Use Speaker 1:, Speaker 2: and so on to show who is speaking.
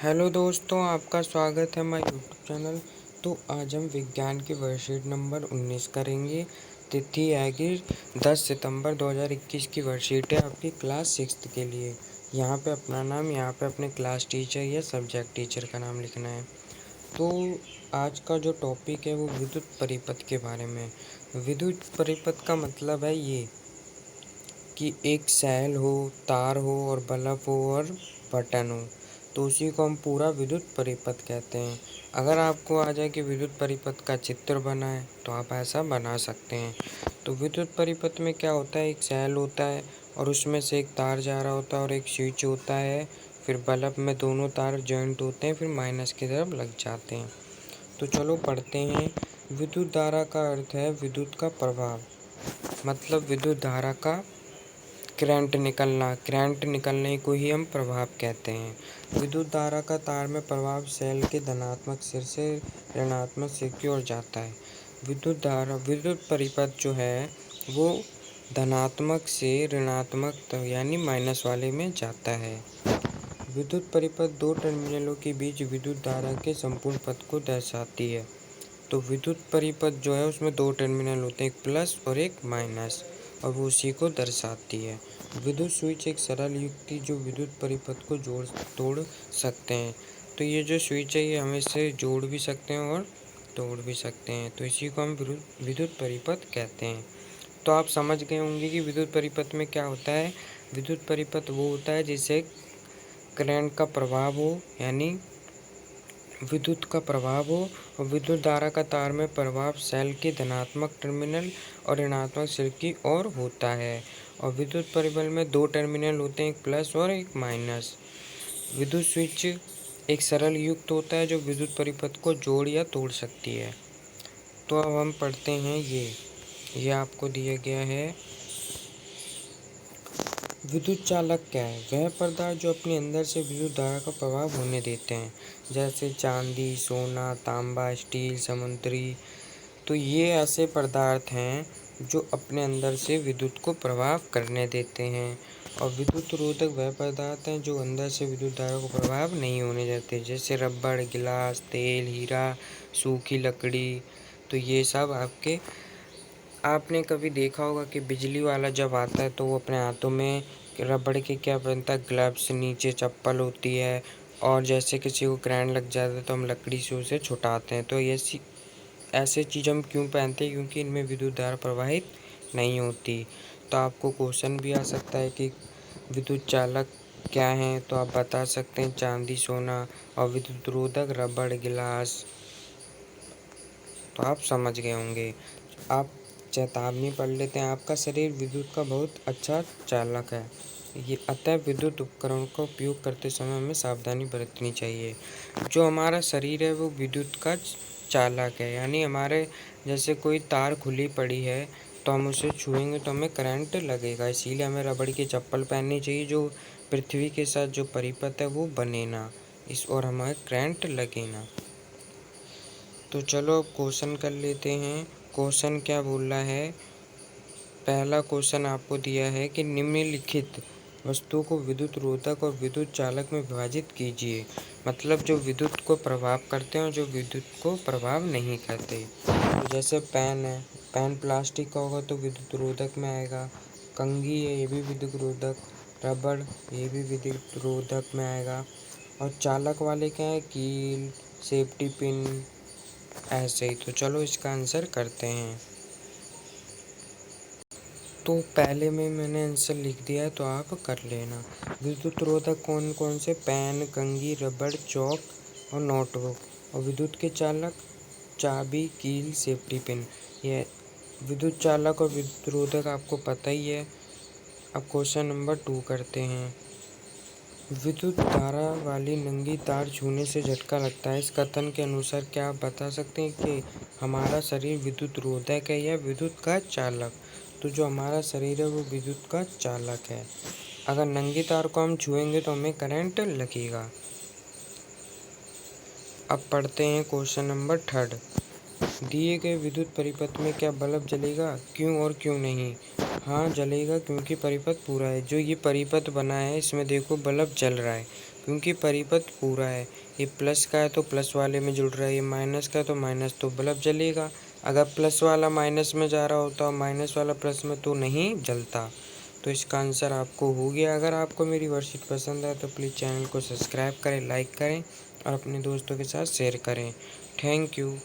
Speaker 1: Hello दोस्तों, आपका स्वागत है हमारे यूट्यूब चैनल। तो आज हम विज्ञान की वर्कशीट नंबर 19 करेंगे। तिथि आएगी 10 सितंबर 2021 की वर्कशीट है आपकी क्लास 6 के लिए। यहाँ पे अपना नाम, यहाँ पे अपने क्लास टीचर या सब्जेक्ट टीचर का नाम लिखना है। तो आज का जो टॉपिक है वो विद्युत परिपथ के बारे में। विद्युत परिपथ का मतलब है ये कि एक सेल हो, तार हो और बल्ब हो और बटन हो, तो उसी को हम पूरा विद्युत परिपथ कहते हैं। अगर आपको आ जाए कि विद्युत परिपथ का चित्र बनाएं तो आप ऐसा बना सकते हैं। तो विद्युत परिपथ में क्या होता है, एक सेल होता है और उसमें से एक तार जा रहा होता है और एक स्विच होता है। फिर बल्ब में दोनों तार जॉइंट होते हैं, फिर माइनस की तरफ लग जाते हैं। तो चलो पढ़ते हैं। विद्युत धारा का अर्थ है विद्युत का प्रभाव, मतलब विद्युत धारा का करंट निकलने को ही हम प्रभाव कहते हैं। विद्युत धारा का तार में प्रभाव सेल के धनात्मक सिर से ऋणात्मक सिर की ओर जाता है। विद्युत परिपथ जो है वो धनात्मक से ऋणात्मक यानी माइनस वाले में जाता है। विद्युत परिपथ दो टर्मिनलों के बीच विद्युत धारा के संपूर्ण पथ को दर्शाती है। तो विद्युत परिपथ जो है उसमें दो टर्मिनल होते हैं, एक प्लस और एक माइनस, और वो उसी को दर्शाती है। विद्युत स्विच एक सरल युक्ति जो विद्युत परिपथ को जोड़ तोड़ सकते हैं। तो ये जो स्विच है ये हम इसे जोड़ भी सकते हैं और तोड़ भी सकते हैं, तो इसी को हम विद्युत परिपथ कहते हैं। तो आप समझ गए होंगे कि विद्युत परिपथ में क्या होता है। विद्युत परिपथ वो होता है जिसे करंट का प्रभाव हो, यानी विद्युत का प्रभाव हो, और विद्युत धारा का तार में प्रभाव सेल के धनात्मक टर्मिनल और ऋणात्मक सिर की ओर होता है। और विद्युत परिबल में दो टर्मिनल होते हैं, एक प्लस और एक माइनस। विद्युत स्विच एक सरल युक्त होता है जो विद्युत परिपथ को जोड़ या तोड़ सकती है। तो अब हम पढ़ते हैं ये आपको दिया गया है। विद्युत चालक क्या है? वह पदार्थ जो अपने अंदर से विद्युत धारा का प्रभाव होने देते हैं, जैसे चांदी, सोना, तांबा, स्टील, समुद्री। तो ये ऐसे पदार्थ हैं जो अपने अंदर से विद्युत को प्रभाव करने देते हैं। और विद्युत रोधक वह पदार्थ हैं जो अंदर से विद्युत धारा को प्रभाव नहीं होने देते, जैसे रबड़, गिलास, तेल, हीरा, सूखी लकड़ी। तो ये सब आपने कभी देखा होगा कि बिजली वाला जब आता है तो वो अपने हाथों में रबड़ के क्या पहनता है, ग्लव्स, नीचे चप्पल होती है, और जैसे किसी को करंट लग जाता है तो हम लकड़ी से उसे छुटाते हैं। तो ऐसे चीज़ हम क्यों पहनते हैं? क्योंकि इनमें विद्युत धारा प्रवाहित नहीं होती। तो आपको क्वेश्चन भी आ सकता है कि विद्युत चालक क्या हैं, तो आप बता सकते हैं चांदी, सोना, और विद्युत रोधक रबड़, गिलास। तो आप समझ गए होंगे। आप चेतावनी पढ़ लेते हैं। आपका शरीर विद्युत का बहुत अच्छा चालक है। ये अतः विद्युत उपकरणों का उपयोग करते समय हमें सावधानी बरतनी चाहिए। जो हमारा शरीर है वो विद्युत का चालक है, यानी हमारे जैसे कोई तार खुली पड़ी है तो हम उसे छुएंगे तो हमें करंट लगेगा, इसीलिए हमें रबड़ की चप्पल पहननी चाहिए जो पृथ्वी के साथ जो परिपथ है वो बने ना, और हमें करंट लगे ना। तो चलो अब क्वेश्चन कर लेते हैं। क्वेश्चन क्या बोल रहा है? पहला क्वेश्चन आपको दिया है कि निम्नलिखित वस्तुओं को विद्युत रोधक और विद्युत चालक में विभाजित कीजिए। मतलब जो विद्युत को प्रभाव करते हैं और जो विद्युत को प्रभाव नहीं करते। तो जैसे पेन है, पेन प्लास्टिक का होगा तो विद्युत रोधक में आएगा। कंघी है, ये भी विद्युत रोधक। रबड़, ये भी विद्युत रोधक में आएगा। और चालक वाले क्या है? कील, सेफ्टी पिन, ऐसे ही। तो चलो इसका आंसर करते हैं। तो पहले में मैंने आंसर लिख दिया है, तो आप कर लेना। विद्युत रोधक कौन कौन से? पेन, कंघी, रबड़, चौक और नोटबुक। और विद्युत के चालक चाबी, कील, सेफ्टी पिन। ये विद्युत चालक और विद्युत रोधक आपको पता ही है। अब क्वेश्चन नंबर 2 करते हैं। विद्युत धारा वाली नंगी तार छूने से झटका लगता है, इस कथन के अनुसार क्या आप बता सकते हैं कि हमारा शरीर विद्युत रोधक है या विद्युत का चालक? तो जो हमारा शरीर है वो विद्युत का चालक है। अगर नंगी तार को हम छुएंगे तो हमें करंट लगेगा। अब पढ़ते हैं क्वेश्चन नंबर 3। दिए गए विद्युत परिपथ में क्या बल्ब जलेगा? क्यों और क्यों नहीं? हाँ जलेगा, क्योंकि परिपथ पूरा है। जो ये परिपथ बना है इसमें देखो बल्ब जल रहा है, क्योंकि परिपथ पूरा है। ये प्लस का है तो प्लस वाले में जुड़ रहा है, ये माइनस का है तो माइनस, तो बल्ब जलेगा। अगर प्लस वाला माइनस में जा रहा होता और माइनस वाला प्लस में तो नहीं जलता। तो इसका आंसर आपको हो गया। अगर आपको मेरी वर्कशीट पसंद आए तो प्लीज़ चैनल को सब्सक्राइब करें, लाइक करें और अपने दोस्तों के साथ शेयर करें। Thank you.